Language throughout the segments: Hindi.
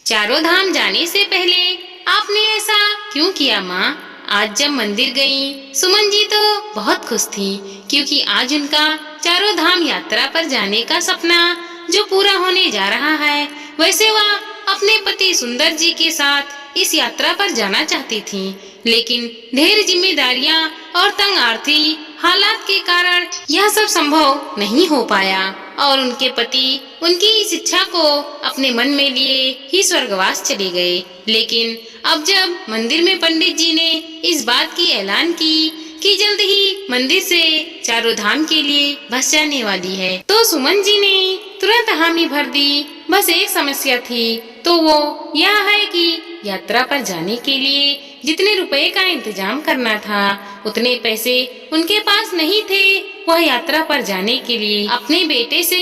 चारों धाम जाने से पहले आपने ऐसा क्यों किया माँ? आज जब मंदिर गई, सुमन जी तो बहुत खुश थी क्योंकि आज उनका चारों धाम यात्रा पर जाने का सपना जो पूरा होने जा रहा है। वैसे वह अपने पति सुंदर जी के साथ इस यात्रा पर जाना चाहती थी, लेकिन ढेर जिम्मेदारियां और तंग आर्थिक हालात के कारण यह सब संभव नहीं हो पाया और उनके पति उनकी इस इच्छा को अपने मन में लिए ही स्वर्गवास चले गए। लेकिन अब जब मंदिर में पंडित जी ने इस बात की ऐलान की कि जल्द ही मंदिर से चारों धाम के लिए बस जाने वाली है, तो सुमन जी ने तुरंत हामी भर दी। बस एक समस्या थी, तो वो यह है कि यात्रा पर जाने के लिए जितने रुपए का इंतजाम करना था, उतने पैसे उनके पास नहीं थे। वह यात्रा पर जाने के लिए अपने बेटे से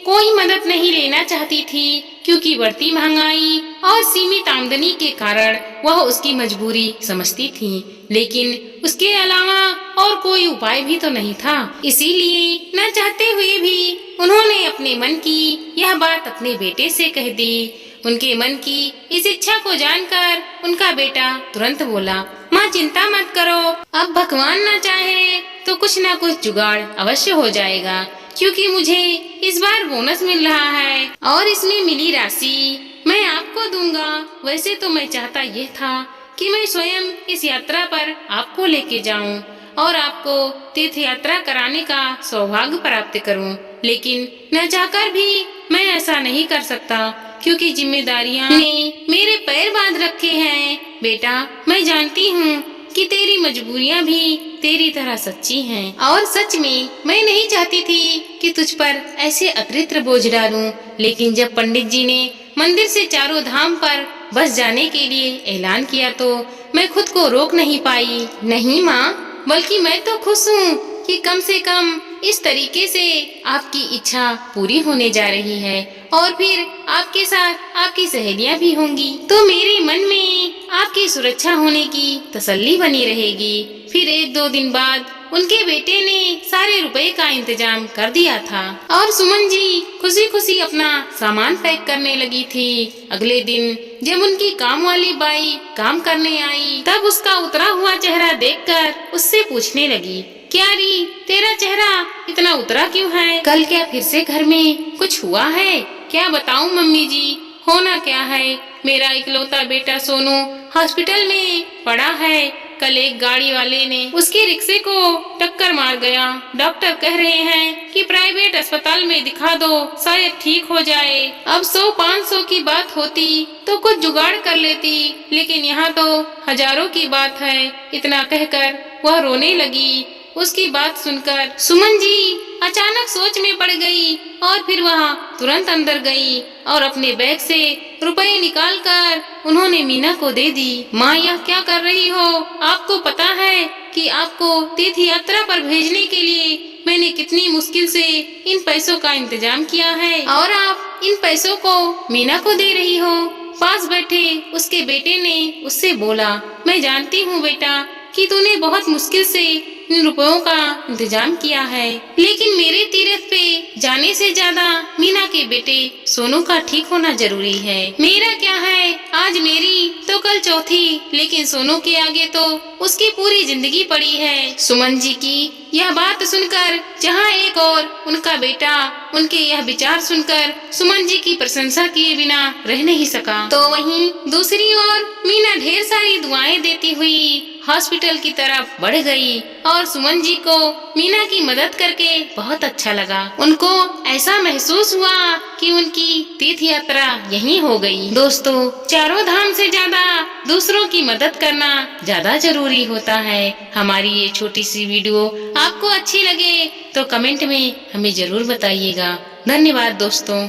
कोई मदद नहीं लेना चाहती थी क्योंकि बढ़ती महंगाई और सीमित आमदनी के कारण वह उसकी मजबूरी समझती थी, लेकिन उसके अलावा और कोई उपाय भी तो नहीं था। इसीलिए न चाहते हुए भी उन्होंने अपने मन की यह बात अपने बेटे से कह दी। उनके मन की इस इच्छा को जानकर उनका बेटा तुरंत बोला, माँ चिंता मत करो, अब भगवान न चाहे तो कुछ न कुछ जुगाड़ अवश्य हो जाएगा, क्योंकि मुझे इस बार बोनस मिल रहा है और इसमें मिली राशि मैं आपको दूंगा। वैसे तो मैं चाहता यह था कि मैं स्वयं इस यात्रा पर आपको लेके जाऊं और आपको तीर्थ यात्रा कराने का सौभाग्य प्राप्त करूं, लेकिन न चाहकर भी मैं ऐसा नहीं कर सकता क्योंकि जिम्मेदारियां ने मेरे पैर बांध रखे हैं। बेटा, मैं जानती हूँ कि तेरी मजबूरियां भी तेरी तरह सच्ची हैं और सच में मैं नहीं चाहती थी कि तुझ पर ऐसे अतिरिक्त बोझ डालूं, लेकिन जब पंडित जी ने मंदिर से चारों धाम पर बस जाने के लिए ऐलान किया तो मैं खुद को रोक नहीं पाई। नहीं माँ, बल्कि मैं तो खुश हूँ कि कम से कम इस तरीके से आपकी इच्छा पूरी होने जा रही है और फिर आपके साथ आपकी सहेलियां भी होंगी, तो मेरे मन में आपकी सुरक्षा होने की तसल्ली बनी रहेगी। फिर 1-2 दिन बाद उनके बेटे ने सारे रुपए का इंतजाम कर दिया था और सुमन जी खुशी खुशी अपना सामान पैक करने लगी थी। अगले दिन जब उनकी काम वाली बाई काम करने आई, तब उसका उतरा हुआ चेहरा देखकर उससे पूछने लगी, क्या री, तेरा चेहरा इतना उतरा क्यों है? कल क्या फिर से घर में कुछ हुआ है? क्या बताऊं मम्मी जी, होना क्या है, मेरा इकलौता बेटा सोनू हॉस्पिटल में पड़ा है। कल एक गाड़ी वाले ने उसके रिक्शे को टक्कर मार गया। डॉक्टर कह रहे हैं कि प्राइवेट अस्पताल में दिखा दो, शायद ठीक हो जाए। अब 100-500 की बात होती तो कुछ जुगाड़ कर लेती, लेकिन यहाँ तो हजारों की बात है। इतना कहकर वह रोने लगी। उसकी बात सुनकर सुमन जी अचानक सोच में पड़ गई और फिर वह तुरंत अंदर गई और अपने बैग से रुपए निकालकर उन्होंने मीना को दे दी। माँ, यह क्या कर रही हो? आपको पता है कि आपको तीर्थ यात्रा पर भेजने के लिए मैंने कितनी मुश्किल से इन पैसों का इंतजाम किया है और आप इन पैसों को मीना को दे रही हो। पास बैठे उसके बेटे ने उससे बोला, मैं जानती हूँ बेटा कि तूने बहुत मुश्किल से इन रुपयों का इंतजाम किया है, लेकिन मेरे तीर्थ पे जाने से ज्यादा मीना के बेटे सोनू का ठीक होना जरूरी है। मेरा क्या है, आज मेरी तो कल चौथी, लेकिन सोनू के आगे तो उसकी पूरी जिंदगी पड़ी है। सुमन जी की यह बात सुनकर जहाँ एक और उनका बेटा उनके यह विचार सुनकर सुमन जी की प्रशंसा किए बिना रह नहीं सका, तो वहीं दूसरी ओर मीना ढेर सारी दुआएं देती हुई हॉस्पिटल की तरफ बढ़ गई और सुमन जी को मीना की मदद करके बहुत अच्छा लगा। उनको ऐसा महसूस हुआ कि उनकी तीर्थ यात्रा यहीं हो गई। दोस्तों, चारों धाम से ज्यादा दूसरों की मदद करना ज्यादा जरूरी होता है। हमारी ये छोटी सी वीडियो आपको अच्छी लगे तो कमेंट में हमें जरूर बताइएगा। धन्यवाद दोस्तों।